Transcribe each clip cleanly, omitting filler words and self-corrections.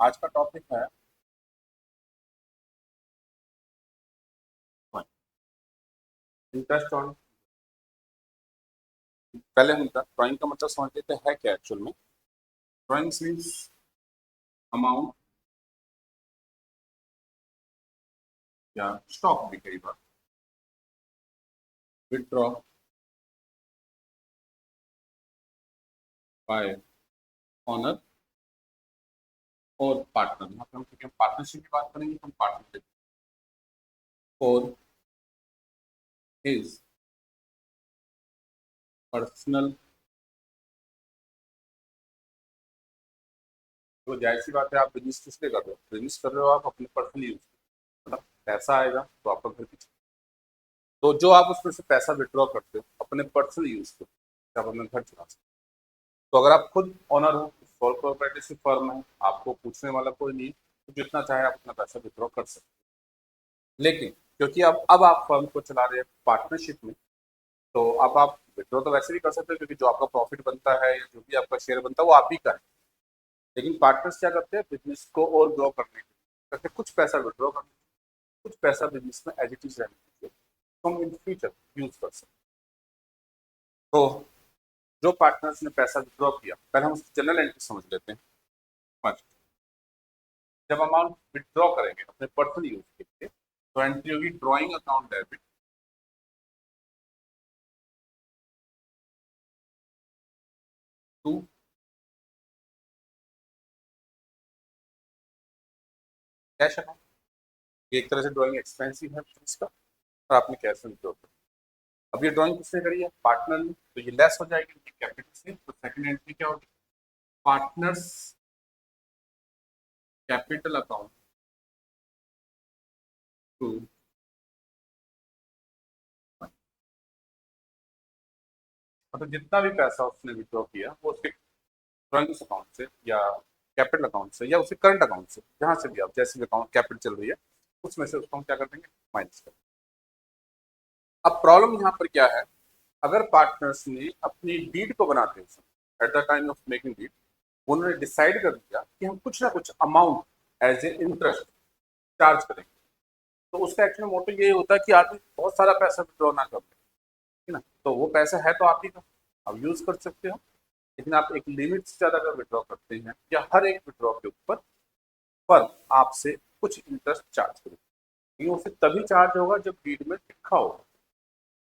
आज का टॉपिक है इंटरेस्ट ऑन। पहले हम ड्राइंग का मतलब समझ लेते हैं क्या एक्चुअल में। ड्राइंग मीन्स अमाउंट या स्टॉक भी कई बार विथड्रॉ बाय ऑनर और पार्टनर। यहाँ पे हम पार्टनरशिप की बात करेंगे, हम पार्टनरशिप और हिज पर्सनल। तो जाहिर सी बात है, आप बिजनेस किस लिए कर रहे हो? बिजनेस कर रहे हो आप अपने पर्सनल यूज, मतलब पैसा आएगा तो आपका घर की, तो जो आप उसमें से पैसा विड्रॉ करते हो अपने पर्सनल यूज के, आप अपना घर चला सकते हो। तो अगर आप खुद ओनर हो, सोल प्रोप्राइटरशिप फर्म है, आपको पूछने वाला कोई नहीं, तो जितना चाहे आप अपना पैसा विड्रॉ कर सकते हो। लेकिन क्योंकि अब आप फर्म को चला रहे हैं पार्टनरशिप में, तो अब आप विड्रॉ तो वैसे भी कर सकते हो, क्योंकि जो आपका प्रॉफिट बनता है या जो भी आपका शेयर बनता है वो आप ही का है। लेकिन पार्टनर्स क्या करते हैं, बिजनेस को और ग्रो करने के लिए करते कुछ पैसा विड्रॉ करते, कुछ पैसा बिजनेस में एज इट इज रहने के लिए हम इन फ्यूचर यूज कर सकते हैं। तो जो पार्टनर्स ने पैसा विड्रॉ किया, पहले हम उसकी जनरल एंट्री समझ लेते हैं। फर्स्ट, जब अमाउंट विड्रॉ करेंगे अपने पर्सनल यूज के लिए, तो एंट्री होगी drawing account debit to cash account. ये एक तरह से ड्रॉइंग एक्सपेंसिव है इसका, और आपने कैश में विड्रॉ किया। अब ये ड्रॉइंग किसने करी है? पार्टनर ने, तो ये लेस हो जाएगी कैपिटल से। तो सेकंड एंट्री क्या होगी? पार्टनर्स कैपिटल अकाउंट टू, मतलब जितना भी पैसा उसने विड्रॉ किया वो उसके ड्रॉइंग अकाउंट से या कैपिटल अकाउंट से या उसके करंट अकाउंट से, जहां से भी आप जैसे भी अकाउंट कैपिटल चल रही है उसमें से उसको हम क्या कर देंगे, माइनस कर। अब प्रॉब्लम यहाँ पर क्या है? अगर पार्टनर्स ने अपनी डीड को बनाते हैं, at the time of making deed, उन्होंने डिसाइड कर दिया कि हम कुछ ना कुछ amount as a interest charge करेंगे, तो उसका एक्चुअल मोटिव ये होता है कि आदमी बहुत सारा पैसा विड्रॉ ना कर ले, है ना? तो वो पैसा है तो आप ही का, आप यूज कर सकते हो। लेकिन आप एक लिमिट से ज्यादा अगर विड्रॉ करते हैं, या हर एक विड्रॉ के ऊपर फर्म आपसे कुछ इंटरेस्ट चार्ज करेगी, ये उसे तभी चार्ज होगा जब डीड में लिखा होगा।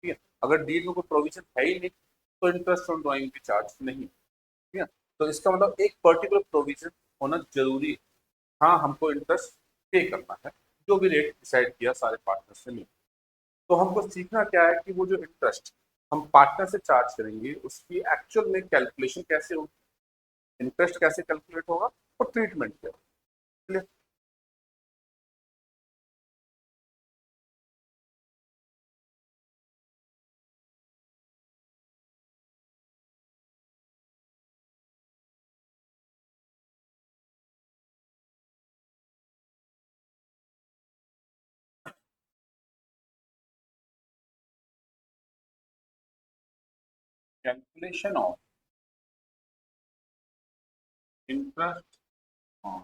ठीक है? अगर डीड में कोई प्रोविजन है ही नहीं, तो इंटरेस्ट ऑन ड्राइंग की चार्ज नहीं। ठीक है? तो इसका मतलब एक पर्टिकुलर प्रोविजन होना जरूरी है। हाँ, हमको इंटरेस्ट पे करना है, जो भी रेट डिसाइड किया सारे पार्टनर से मिल। तो हमको सीखना क्या है कि वो जो इंटरेस्ट हम पार्टनर से चार्ज करेंगे उसकी एक्चुअल में कैलकुलेशन कैसे होगी, इंटरेस्ट कैसे कैलकुलेट होगा और ट्रीटमेंट क्या होगा। कैलकुलेशन ऑफ इंटरेस्ट ऑन,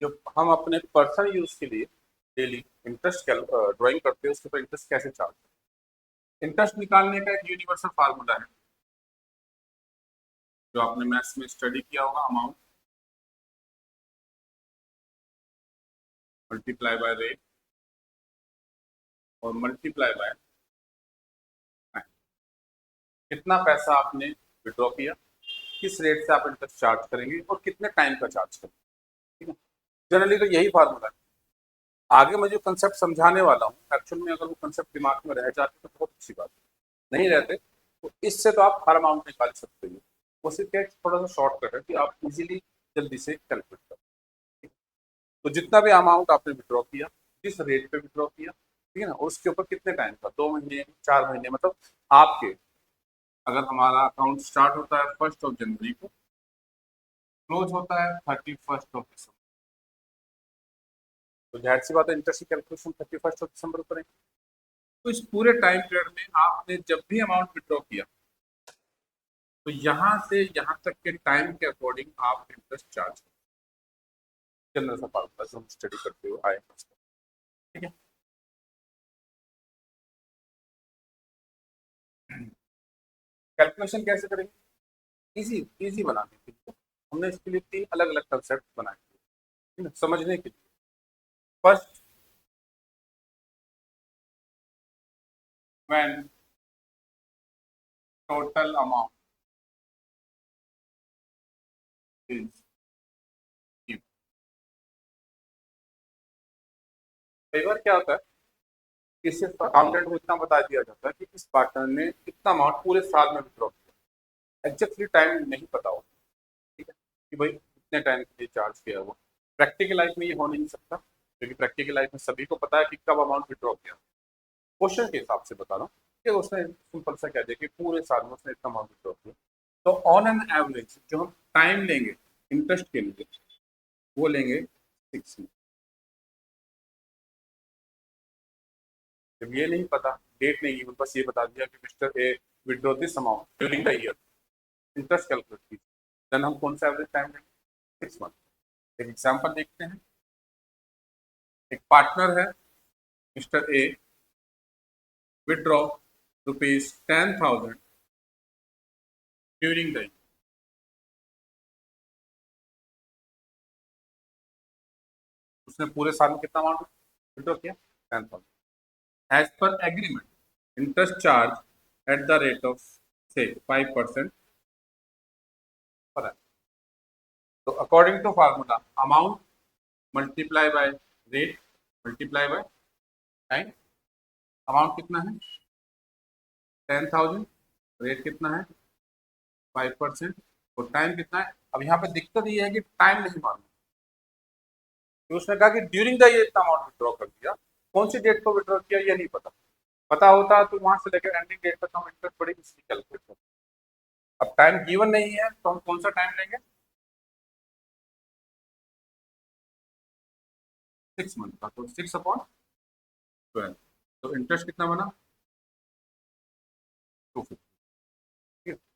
जब हम अपने पर्सनल यूज के लिए डेली इंटरेस्ट ड्राइंग करते हैं, उसके ऊपर इंटरेस्ट कैसे चार्ज करें। इंटरेस्ट निकालने का एक यूनिवर्सल फार्मूला है, जो आपने मैथ्स में स्टडी किया होगा। अमाउंट मल्टीप्लाई बाय रेट और मल्टीप्लाई बाय कितना पैसा आपने विड्रॉ किया, किस रेट से आप इंटरेस्ट चार्ज करेंगे और कितने टाइम का चार्ज करेंगे। ठीक है? जनरली तो यही फार्मूला है। आगे मैं जो कंसेप्ट समझाने वाला हूँ, एक्चुअल में अगर वो कंसेप्ट दिमाग में रह जाते तो बहुत अच्छी बात है, नहीं रहते तो इससे तो आप हर अमाउंट निकाल सकते हो। वो सिर्फ एक थोड़ा सा शॉर्टकट है कि आप इजीली जल्दी से कैलकुलेट करो। तो जितना भी अमाउंट आपने विड्रॉ किया, किस रेट पे विड्रॉ किया, ठीक है ना, और उसके ऊपर कितने टाइम का, 2 महीने 4 महीने, मतलब आपके, अगर हमारा अकाउंट स्टार्ट होता है 1 जनवरी को, क्लोज होता है 31 दिसंबर, तो जाहिर सी बात है इंटरेस्ट की कैलकुलेशन 31 दिसंबर को करेंगे। तो इस पूरे टाइम पीरियड में आपने जब भी अमाउंट विड्रॉ किया, तो यहाँ से यहाँ तक के टाइम के अकॉर्डिंग आप इंटरेस्ट चार्ज जनरल सा पार्ट जो हम स्टडी करते हुए आए, ठीक है। कैलकुलेशन कैसे करेंगे, इजी इजी बनाने के लिए हमने इसके लिए 3 अलग अलग कंसेप्ट बनाए, ठीक है, समझने के लिए। First, when total amount is, कई बार क्या होता है कि सिर्फ अकाउंटेंट को इतना बता दिया जाता है कि इस पार्टनर ने इतना अमाउंट पूरे साल में विड्रॉ किया, एग्जैक्टली टाइम नहीं पता हो, ठीक है, कि भाई इतने टाइम के लिए चार्ज किया हुआ। प्रैक्टिकल लाइफ में ये हो नहीं सकता, क्योंकि प्रैक्टिकल लाइफ में सभी को पता है कि कब अमाउंट विड्रॉ किया। क्वेश्चन के हिसाब से बता रहा हूँ कि उसने सिंपल सा कह दिया कि पूरे साल में उसने इतना अमाउंट विड्रॉ किया, तो ऑन एन एवरेज जो हम टाइम लेंगे इंटरेस्ट के लिए वो लेंगे 6 मंथ। जब ये नहीं पता, डेट नहीं है, बस ये बता दिया कि mister A withdraw this amount during the year, interest calculate कीजिए, देन हम कौन सा एवरेज टाइम लेंगे, 6 मंथ। एक एग्जांपल देखते हैं। एक पार्टनर है mister A, withdraw ₹10,000 during the year. उसने पूरे साल में कितना अमाउंट विड्रॉ किया, 10,000। As per agreement interest charge at the rate of से 5% पर annum। तो according to formula, amount multiply by rate multiply by time. Amount कितना है 10,000, रेट कितना है 5%, और टाइम कितना है। अब यहाँ पे दिक्कत ये है कि टाइम नहीं मालूम, तो उसने कहा कि ड्यूरिंग द ये इतना अमाउंट विड्रॉ कर दिया, कौन सी डेट को विड्रॉ किया ये नहीं पता। पता होता तो वहां से लेकर एंडिंग डेट तक हम इंटरेस्ट बड़ी इजीली कैलकुलेट करते। अब टाइम गिवन नहीं है तो हम कौन सा टाइम लेंगे, 6 मंथ का, तो 6/12। तो इंटरेस्ट कितना बना 250।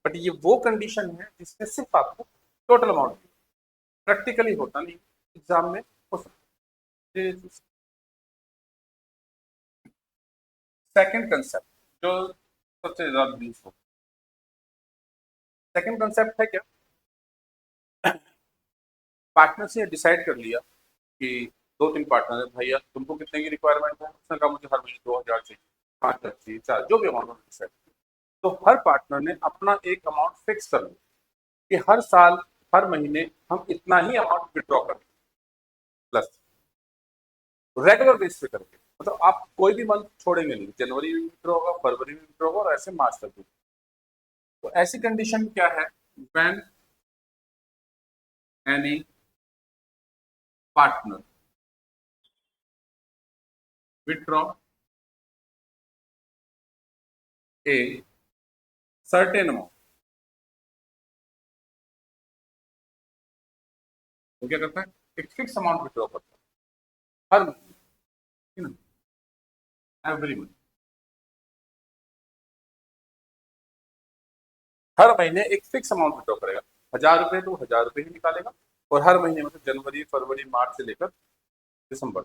बट ये वो कंडीशन है जिसमें सिर्फ आपको टोटल अमाउंट, प्रैक्टिकली होता नहीं, एग्जाम में हो सकता है। सेकंड कंसेप्ट जो सबसे ज्यादा यूज हो, सेकंड कंसेप्ट है क्या, पार्टनर से डिसाइड कर लिया कि 2-3 पार्टनर है, भैया तुमको कितने की रिक्वायरमेंट है, उसने कहा मुझे हर महीने 2,000 चाहिए, 5,000 चाहिए, 4, जो भी अमाउंट डिसाइड। तो हर पार्टनर ने अपना एक अमाउंट फिक्स कर लिया कि हर साल हर महीने हम इतना ही अमाउंट विड्रॉ करें, प्लस रेगुलर बेस पे करके, मतलब आप कोई भी मंथ छोड़ेंगे नहीं, जनवरी में विड्रॉ होगा, फरवरी में विड्रॉ होगा, और ऐसे मार्च तक भी। तो ऐसी कंडीशन क्या है, when any partner withdraw a certain amount, वो क्या करता है, एक फिक्स अमाउंट विड्रॉ करता है हर महीने, एवरी मंथ, हर महीने एक फिक्स अमाउंट विड्रॉ करेगा। 1,000 रुपए तो 1,000 रुपए ही निकालेगा, और हर महीने मतलब जनवरी फरवरी मार्च से लेकर दिसंबर,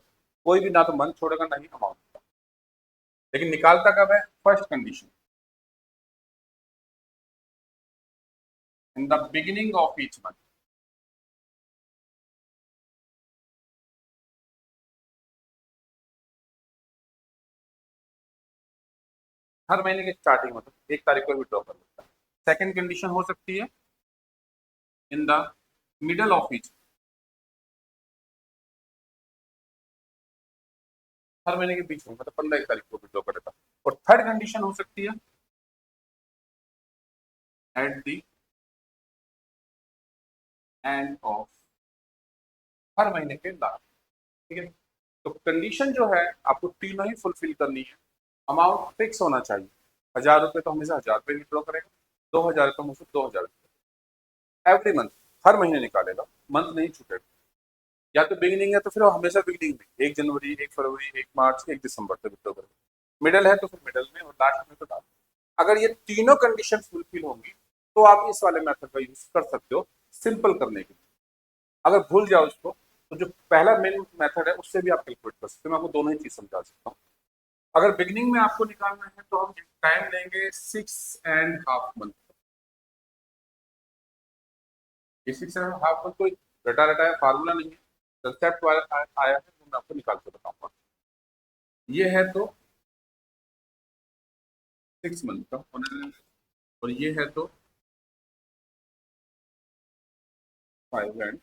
कोई भी ना तो मंथ छोड़ेगा ना ही अमाउंट। लेकिन निकालता कब है, first condition, in the beginning of each month. हर महीने की स्टार्टिंग मतलब 1 तारीख को विड्रॉ कर लेता है। सेकंड कंडीशन हो सकती है in the middle of each, हर महीने के बीच में मतलब 15 तारीख को विड्रॉ करेगा। और थर्ड कंडीशन हो सकती है एट द एंड ऑफ, हर महीने के लास्ट, ठीक है। तो कंडीशन जो है आपको तीनों ही फुलफिल करनी है। अमाउंट फिक्स होना चाहिए, 1,000 रुपए तो हमेशा 1,000 रुपए विड्रॉ करेगा, 2,000 तो मुझसे 2,000 एवरी मंथ, हर महीने निकालेगा, मंथ नहीं छूटेगा। या तो बिगिनिंग है तो फिर हमेशा बिगिनिंग में 1 जनवरी, 1 फरवरी, 1 मार्च, 1 दिसंबर तक विड्रॉ करेगा। मिडल है तो फिर मिडल में, और लास्ट में तो लास्ट। अगर ये तीनों कंडीशन फुलफिल होंगी तो आप इस वाले मेथड का यूज कर सकते हो सिंपल करने के लिए। अगर भूल जाओ इसको तो जो पहला मेन मेथड है उससे भी आप कैलकुलेट कर सकते हो। मैं आपको दोनों ही चीज समझा सकता हूँ। अगर बिगनिंग में आपको निकालना है तो हम टाइम लेंगे 6.5 मंथ। ये 6.5 मंथ कोई रटा रटाया फार्मूला नहीं है, कंसेप्ट वाला आया है, तो मैं आपको निकाल के बताऊंगा। ये है तो 6 मंथ का और ये है तो 5 एंड,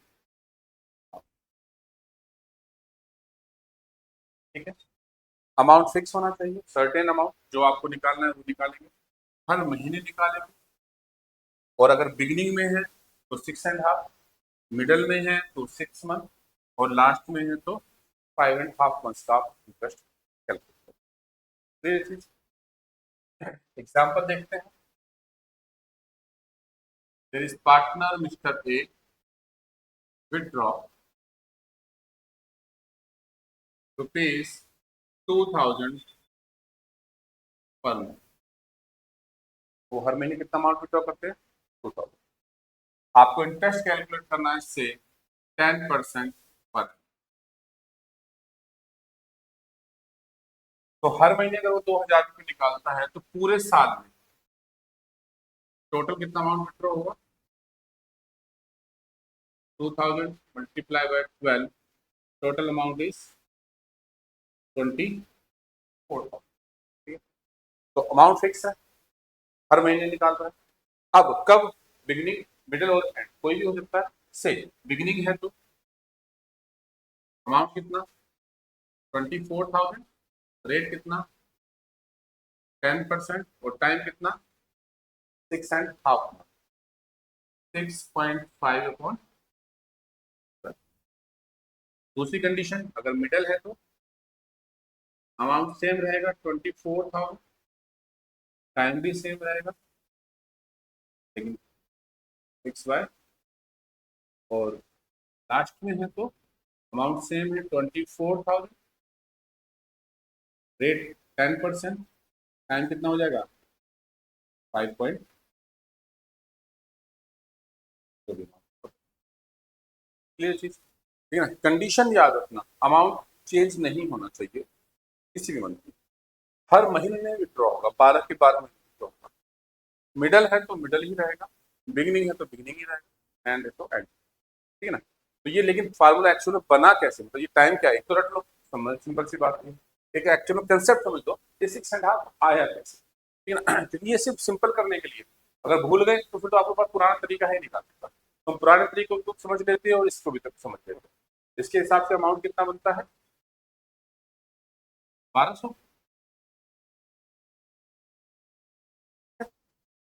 ठीक है। अमाउंट फिक्स होना चाहिए, सर्टेन अमाउंट जो आपको निकालना है वो निकालेंगे, हर महीने निकालेंगे। और अगर बिगिनिंग में है तो 6.5, मिडल में है तो 6 मंथ, और लास्ट में है तो 5.5 मंथ का आप इंटरेस्ट कैलकुलेट करें। ये चीज एग्जाम्पल देखते हैं। There is partner mister A withdraw rupees 2000 per month. वो हर महीने कितना अमाउंट विथड्रॉ करते हैं? 2000। आपको इंटरेस्ट कैलकुलेट करना है इससे 10% पर। तो हर महीने अगर वो 2000 रुपये निकालता है तो पूरे साल में टोटल कितना अमाउंट विथड्रॉ होगा? 2000 multiply by 12, total amount is 24,000। ठीक है, तो अमाउंट फिक्स है, हर महीने निकाल रहा है। अब कब? बिगिनिंग, मिडिल और एंड कोई भी हो सकता है। से बिगिनिंग है तो अमाउंट कितना? 24,000, रेट कितना? 10%, और टाइम कितना? 6.5, 6.5 दूसरी कंडीशन अगर मिडल है तो अमाउंट सेम रहेगा 24,000, टाइम भी सेम रहेगा लेकिन 6/, और लास्ट में है तो अमाउंट सेम है 24,000, रेट 10%, टाइम कितना हो जाएगा? 5 क्लियर चीज, ठीक है ना। कंडीशन याद रखना, अमाउंट चेंज नहीं होना चाहिए किसी भी मंथ में, हर महीने में विड्रॉ होगा, 12 के 12 महीने विड्रॉ होगा। मिडल है तो मिडल ही रहेगा, बिगिनिंग है तो बिगिनिंग ही रहेगा, एंड है तो एंड, ठीक है ना। तो ये लेकिन फार्मूला एक्चुअल में बना कैसे, मतलब ये टाइम क्या है, एक तो रट लो, समझ, सिंपल सी बात है। एक एक्चुअल में कंसेप्ट समझ लो, ये 6.5 आया कैसे, ठीक है ना। तो ये सिर्फ सिंपल करने के लिए, अगर भूल गए तो फिर तो आपके पास पुराना तरीका है निकालने का, तो हम पुराने तरीके को समझ लेते हैं और इसको भी तक समझ लेते हैं। इसके हिसाब से अमाउंट कितना बनता है? 1200।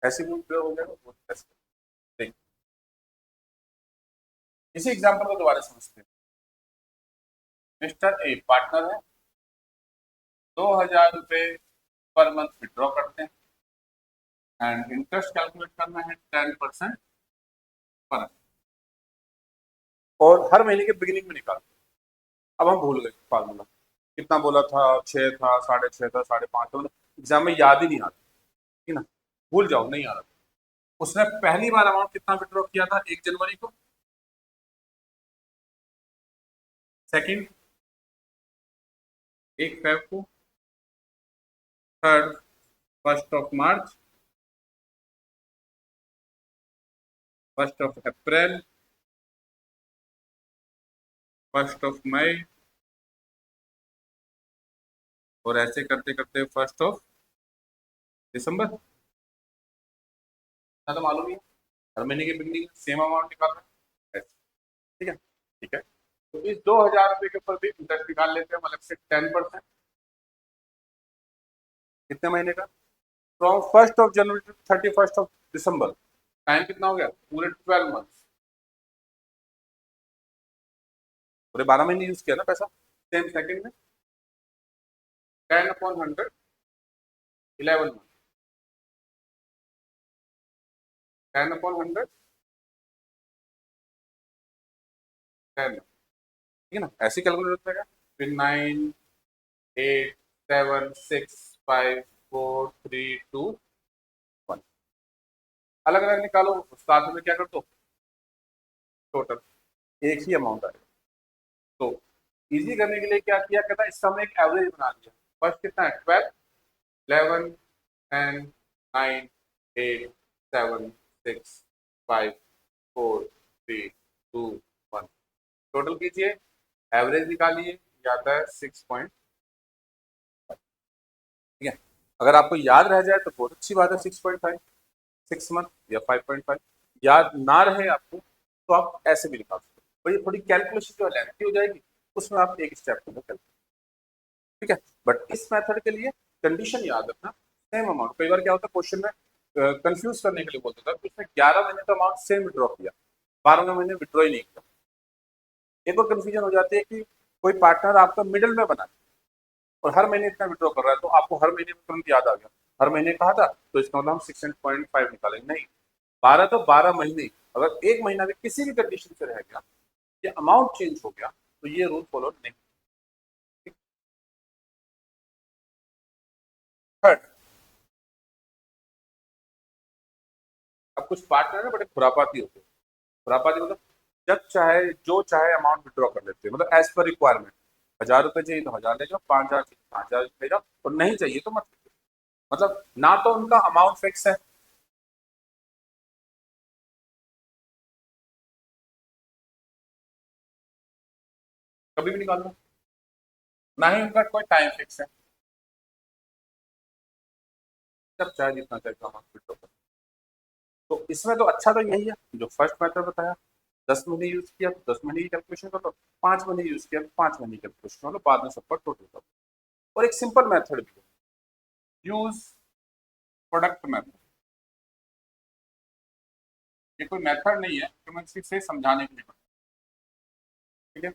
ऐसे भी हो गया नहीं। इसी एग्जाम्पल को दोबारा समझते हैं। मिस्टर ए पार्टनर है, 2,000 रुपये पर मंथ विड्रॉ करते हैं, एंड इंटरेस्ट कैलकुलेट करना है 10% पर, और हर महीने के बिगिनिंग में निकालते हैं। अब हम भूल गए फार्मूला, कितना बोला था, 6 था, 6.5 था, 5.5 था, एग्जाम में याद ही नहीं आता, ठीक है ना, भूल जाओ, नहीं आ रहा। उसने पहली बार अमाउंट कितना विड्रॉ किया था? 1 जनवरी को, सेकंड 1 फेब को, थर्ड 1 मार्च, 1 अप्रैल, 1 मई, और ऐसे करते करते 1 दिसंबर। ना तो मालूम ही है, हर महीने की बिगनिंग सेम अमाउंट निकालना है ऐसे, ठीक है, ठीक है। तो इस 2,000 रुपये के ऊपर भी इंटरेस्ट निकाल लेते हैं, मतलब से 10%, कितने महीने का? From 1 January to 31 December, time कितना हो गया? पूरे 12 मंथ, पूरे 12 महीने यूज किया ना पैसा। सेम सेकंड में 10/100, 11 मंथ, 10/100, 10, ठीक है ना, ऐसे कैलकुलेट होता है। फिर 9, 8, 7, 6, 5, 4, 3, 2, 1, अलग अलग निकालो, साथ में क्या कर दो टोटल, एक ही अमाउंट आएगा। तो इजी करने के लिए क्या किया, कहता है इसका हमने एक एवरेज बना दिया। फर्स्ट कितना है 12, 11, 10, 9, 8, 7, 6, 5, 4, 3, 2, 1। टोटल कीजिए, एवरेज निकालिए, ये आता है 6.5। ठीक है, अगर आपको याद रह जाए तो बहुत अच्छी बात है, 6.5 6 मंथ या 5.5। याद ना रहे आपको तो आप ऐसे भी निकाल सकते हो, और ये थोड़ी कैलकुलेशन जो लेंथी हो जाएगी, उसमें आप एक स्टेप में कैलकुलेट। ठीक है, बट इस मेथड के लिए कंडीशन याद रखना, सेम अमाउंट। कई बार क्या होता है क्वेश्चन में कंफ्यूज करने के लिए बोलते था कि उसने 11 महीने का अमाउंट सेम विड्रॉ किया, 12वें महीने विड्रॉ ही नहीं किया। एक और कंफ्यूजन हो जाती है कि कोई पार्टनर आपका मिडिल में बना और हर महीने इतना विड्रॉ कर रहा है, तो आपको हर महीने में तुरंत याद आ गया हर महीने कहा था, तो इसका मतलब हम 6.5 निकालेंगे, नहीं, 12 तो 12 महीने। अगर एक महीना भी किसी भी कंडीशन से रह गया या अमाउंट चेंज हो गया तो ये रूल फॉलो नहीं। थर्ड, अब कुछ पार्टनर ना बड़े खुरापाती होते हैं। खुरापाती मतलब जब चाहे जो चाहे अमाउंट विड्रॉ कर लेते हैं, मतलब एज पर रिक्वायरमेंट। 1000 रुपए चाहिए तो 1000 ले जाओ, 5000 चाहिए तो 5000 ले जाओ, और नहीं चाहिए तो मत ले जाओ। मतलब ना तो उनका अमाउंट फिक्स है, कभी भी निकाल लो, ना ही उनका कोई टाइम फिक्स है, जब चाहे जितना चाहे अमाउंट विड्रॉ कर। तो इसमें तो अच्छा तो यही है जो फर्स्ट मेथड बताया, 10 महीने यूज किया तो 10 महीने की कैलकुलेशन कर लो, 5 महीने यूज किया तो 5 महीने की कैलकुलेशन कर लो, बाद में सबका टोटल कर लो। और एक सिंपल मेथड भी है, यूज प्रोडक्ट मेथड। ये कोई मेथड नहीं है कि मैं इसे समझाने के लिए बताऊं। ठीक है,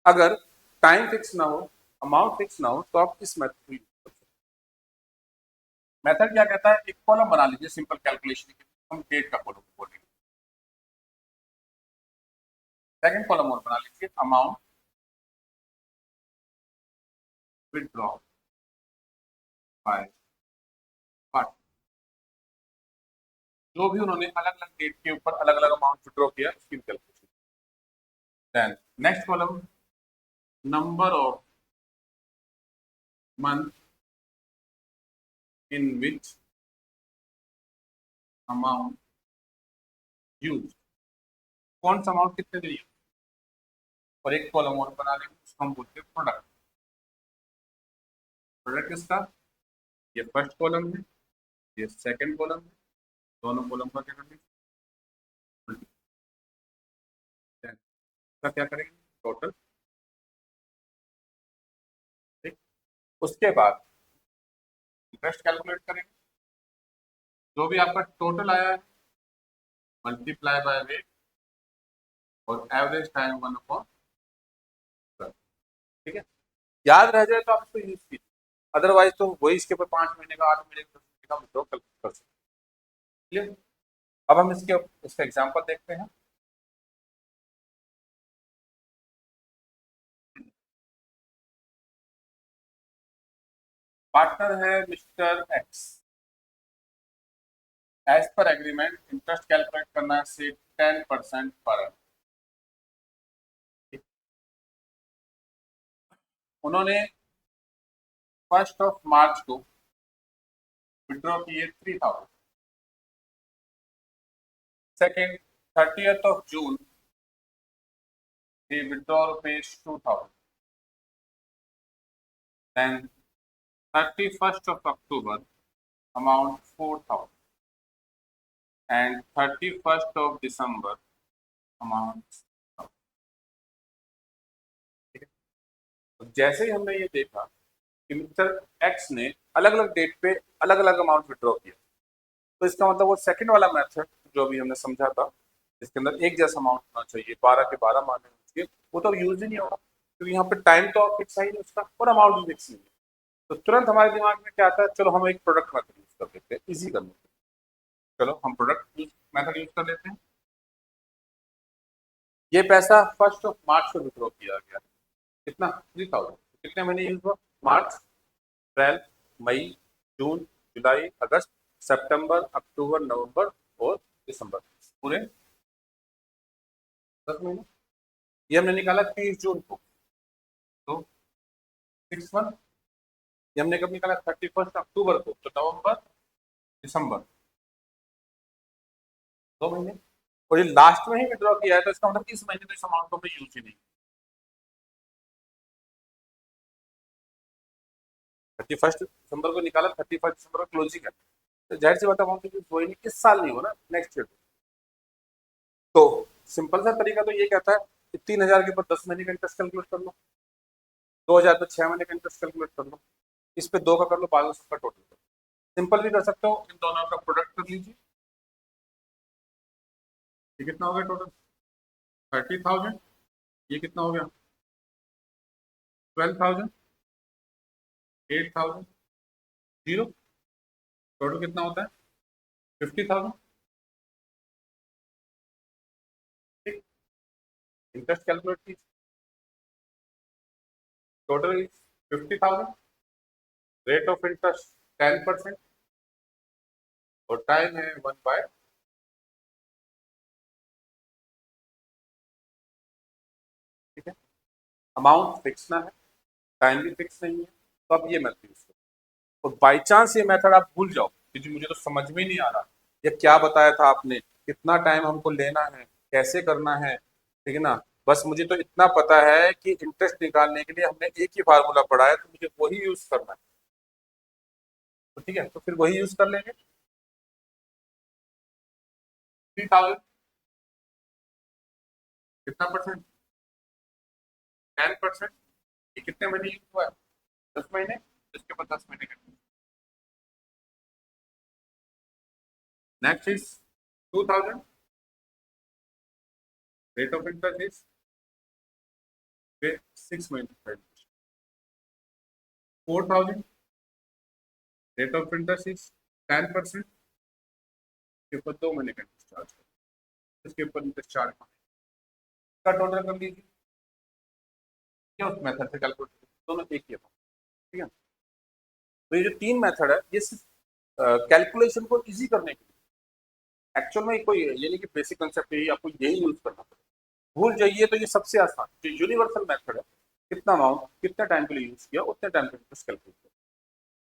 अगर टाइम फिक्स ना हो, अमाउंट फिक्स ना हो, तो आप इस मेथड को यूज कर सकते हो। मेथड क्या कहता है, एक कॉलम बना लीजिए सिंपल कैलकुलेशन के लिए, हम डेट का कॉलम बोलेंगे। सेकंड कॉलम और बना लीजिए अमाउंट विदड्रॉ बाय पार्ट। जो भी उन्होंने अलग अलग डेट के ऊपर अलग अलग अमाउंट विड्रॉ किया उसकी calculation. Then next column, number of month in which amount use, कौन सा अमाउंट कितने दिन यूज। और एक कॉलम और बना लेंगे उसको हम बोलते हैं प्रोडक्ट। प्रोडक्ट किसका, ये फर्स्ट कॉलम है, ये सेकंड कॉलम है, दोनों कॉलम का क्या करेंगे, क्या करेंगे टोटल। ठीक, उसके बाद इंटरेस्ट कैलकुलेट करेंगे, जो भी आपका टोटल आया है मल्टीप्लाई बाय रेट और एवरेज टाइम 1/12। ठीक है, याद रह जाए तो आप इसको यूज कीजिए, अदरवाइज तो वही इसके ऊपर 5 महीने का 8 महीने का 10 महीने का विड्रॉ कर सकते हैं। अब हम इसका एग्जांपल देखते हैं। पार्टनर है mister X, as per agreement interest calculate करना है से 10% पर annum। उन्होंने 1 मार्च को विड्रॉ किए 3000। Second 30 June they withdraw rupees 2000। Then 31 October amount 4000 and 31 December amount 1000। ठीक है, तो जैसे ही हमने ये देखा कि मिस्टर एक्स ने अलग अलग डेट पे अलग अलग अमाउंट विड्रॉ किया, तो इसका मतलब वो सेकंड वाला मेथड जो अभी हमने समझा था, इसके अंदर एक जैसा अमाउंट होना चाहिए, 12 के 12 माने होना चाहिए, वो तो यूज ही नहीं होगा क्योंकि यहाँ पे टाइम तो फिक्स है ही नहीं उसका और अमाउंट भी फिक्स नहीं है। तो तुरंत हमारे दिमाग में क्या आता है, चलो हम एक प्रोडक्ट मेथड यूज कर लेते हैं इजी करने के लिए। चलो हम प्रोडक्ट मेथड यूज कर लेते हैं। ये पैसा 1 मार्च को विड्रॉ किया गया, कितना 3000। कितने महीने यूज हुआ, मार्च, अप्रैल, मई, जून, जुलाई, अगस्त, सितंबर, अक्टूबर, नवंबर और दिसंबर, पूरे 10 महीने। ये हमने निकाला 30 जून को, तो 6 मंथ। ये हमने कब निकाला? 31 अक्टूबर को, तो नवंबर दिसंबर, 2 महीने। और ये लास्ट में ही विड्रॉ किया है, तो इसका मतलब इस महीने तो इस अमाउंट को हमने यूज ही नहीं। 31 दिसंबर को निकाला, 31 दिसंबर को क्लोजिंग है, तो जाहिर सी बात है अमाउंट यूज हो ही नहीं, इस साल नहीं हो ना, नेक्स्ट ईयर। तो सिंपल सा तरीका तो ये कहता है कि 3,000 के ऊपर 10 महीने का इंटरेस्ट कैलकुलेट कर लो, 2,000 पे 6 महीने का इंटरेस्ट कैलकुलेट कर लो, इस पे 2 का कर लो, 1200 का टोटल कर लो। सिंपल भी कर सकते हो, इन दोनों का प्रोडक्ट कर लीजिए। ये कितना हो गया टोटल? 30,000। ये कितना हो गया? 12,000, 8,000, जीरो। टोटल कितना होता है? 50,000। ठीक, इंटरेस्ट कैलकुलेट कीजिए। Total is 50,000, rate of interest 10%, और टाइम है 1/। ठीक है, अमाउंट फिक्स ना है, टाइम भी फिक्स नहीं है, तो अब ये मेथड यूज करो। और बाई चांस ये मेथड आप भूल जाओ क्योंकि मुझे तो समझ में नहीं आ रहा, ये क्या बताया था आपने, कितना टाइम हमको लेना है, कैसे करना है, ठीक है ना। बस मुझे तो इतना पता है कि इंटरेस्ट निकालने के लिए हमने एक ही फार्मूला पढ़ा है, तो मुझे वही यूज करना है। तो ठीक है, तो फिर वही यूज कर लेंगे। 3,000 कितना परसेंट? 10%। ये कितने महीने यूज हुआ है? 10 महीने। इसके बाद 10 महीने का। Next is 2,000, rate of interest is, फिर 6 महीने। 4,000, रेट ऑफ इंटरेस्ट इज 10%, के ऊपर 2 महीने का इंटरेस्ट चार्ज करो, इसके ऊपर इंटरेस्ट चार्ज का टोटल कर लीजिए। क्या उस मेथड से कैलकुलेट दोनों एक ही है, ठीक है। तो ये जो 3 मेथड है, ये सिर्फ कैलकुलेशन को इजी करने के लिए, एक्चुअल में कोई ये नहीं कि बेसिक कंसेप्ट यही आपको यही यूज करना पड़ेगा। भूल जाइए तो ये सबसे आसान जो यूनिवर्सल मेथड है, कितना अमाउंट कितने टाइम के लिए यूज किया उतने टाइम के इंटरेस्ट कैलकुलेट किया,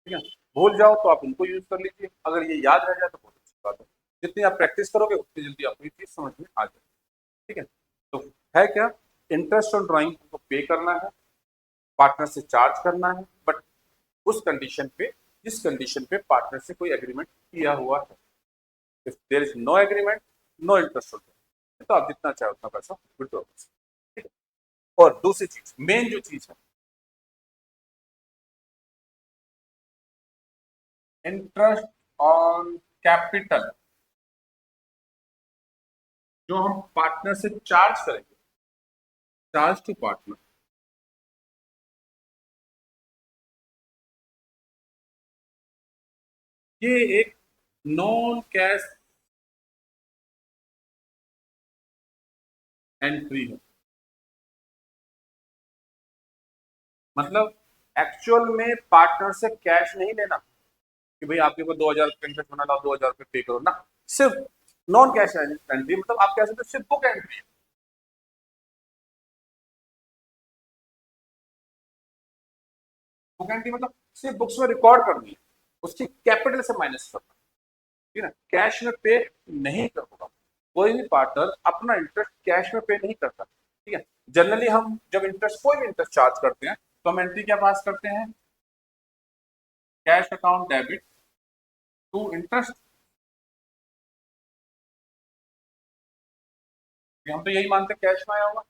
ठीक है। भूल जाओ तो आप इनको यूज कर लीजिए, अगर ये याद रह जाए तो बहुत अच्छी बात है। जितनी आप प्रैक्टिस करोगे उतनी जल्दी आपको ये चीज समझ में आ जाएगी, ठीक है। तो है क्या, इंटरेस्ट ऑन ड्राइंग को पे करना है, पार्टनर से चार्ज करना है, बट उस कंडीशन पे जिस कंडीशन पे पार्टनर से कोई एग्रीमेंट किया हुआ है। If there is no agreement, no interest होता है, तो आप जितना चाहे उतना पैसा विड्रॉ कर सकते हैं, ठीक है। और दूसरी चीज, मेन जो चीज है, इंटरेस्ट ऑन कैपिटल, जो हम पार्टनर से चार्ज करेंगे, चार्ज टू पार्टनर, ये एक नॉन कैश एंट्री है। मतलब एक्चुअल में पार्टनर से कैश नहीं लेना कि भाई आपके ऊपर 2,000 रुपये इंटरेस्ट बना लाओ, 2,000 रुपये पे करो ना, सिर्फ नॉन कैश एंट्री, मतलब आप कह सकते हो सिर्फ बुक एंट्री है। बुक एंट्री मतलब सिर्फ बुक्स में रिकॉर्ड करनी है, उसकी कैपिटल से माइनस करना, ठीक है ना। कैश में पे नहीं करूंगा, कोई भी पार्टनर अपना इंटरेस्ट कैश में पे नहीं करता, ठीक है। जनरली हम जब इंटरेस्ट कोई भी इंटरेस्ट चार्ज करते हैं तो हम एंट्री क्या पास करते हैं, cash account debit to interest. हम तो यही मानते हैं कैश में आया होगा,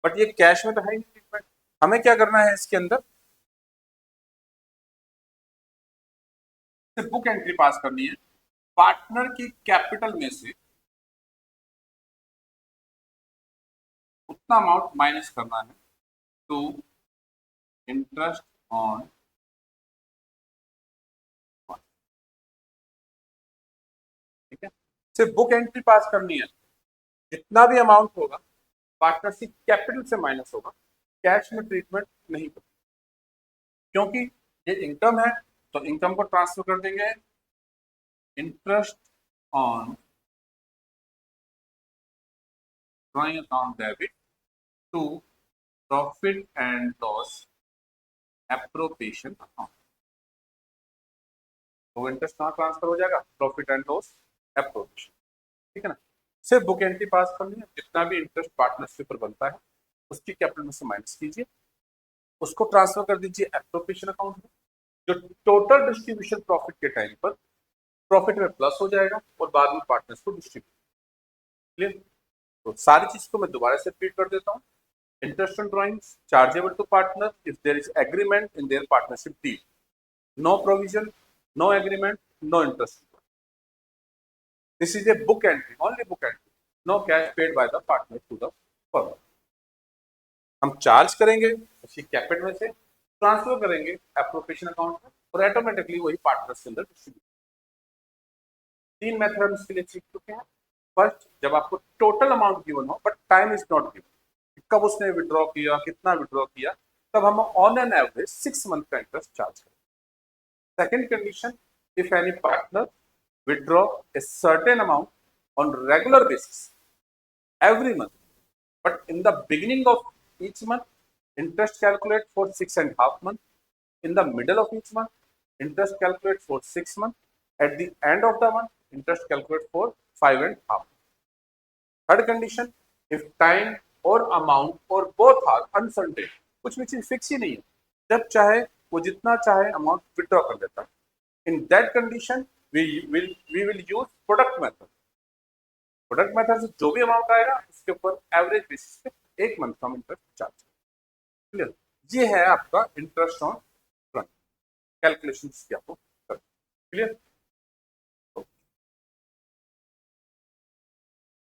बट ये कैश में तो है ही नहीं। हमें क्या करना है इसके अंदर, सिर्फ बुक एंट्री पास करनी है, पार्टनर की कैपिटल में से उतना अमाउंट माइनस करना है टू इंटरेस्ट ऑन, ठीक है। सिर्फ बुक एंट्री पास करनी है, जितना भी अमाउंट होगा पार्टनरशिप कैपिटल से माइनस होगा, कैश में ट्रीटमेंट नहीं होगा, क्योंकि ये इनकम है, तो इनकम को ट्रांसफर कर देंगे interest on drawing account debit to profit and loss appropriation account. तो इंटरेस्ट कहाँ ट्रांसफर हो जाएगा, प्रॉफिट एंड लॉस एप्रोप्रिएशन, ठीक है ना। सिर्फ बुक एंट्री पास करनी है, जितना भी इंटरेस्ट पार्टनरशिप पर बनता है उसकी कैपिटल में से माइनस कीजिए, उसको ट्रांसफर कर दीजिए एप्रोप्रिएशन अकाउंट में। जो टोटल डिस्ट्रीब्यूशन प्रॉफिट के टाइम पर प्रॉफिट में प्लस हो जाएगा और बाद में पार्टनर्स को डिस्ट्रीब्यूट। क्लियर। तो सारी चीज को मैं दोबारा से रिपीट कर देता हूँ। Interest on drawings chargeable to partner if there is agreement in their partnership deed, no provision, no agreement, no interest. This is a book entry, only book entry, no cash paid by the partner to the firm. हम charge करेंगे उसकी capital में से, transfer करेंगे appropriation account में और automatically वही partners के अंदर डिस्ट्रीब्यूट। तीन मेथड हम इसके लिए सीख चुके हैं। फर्स्ट, जब आपको टोटल अमाउंट गिवन हो but time is not given, कब उसने विड्रॉ किया, कितना विड्रॉ किया, तब हम ऑन एन एवरेज 6 मंथ का इंटरेस्ट चार्ज करें। Second condition, if any partner withdraw a certain amount on regular basis every month, but in the beginning of each month interest calculate for 6.5 months, in the middle of each month interest calculate for 6 months, at the end of the month interest calculate for 5.5. Third condition, if time or amount or both are uncertain, कुछ भी चीज fix ही नहीं है, जब चाहे वो जितना चाहे अमाउंट विड्रॉ कर देता है, in that condition we will use product method. Product method से जो भी अमाउंट आएगा उसके ऊपर एवरेज बेसिस पे एक मंथ का इंटरेस्ट चार्ज। क्लियर। ये है आपका इंटरेस्ट ऑन फ्रंट कैलकुलेशन की आपको। क्लियर।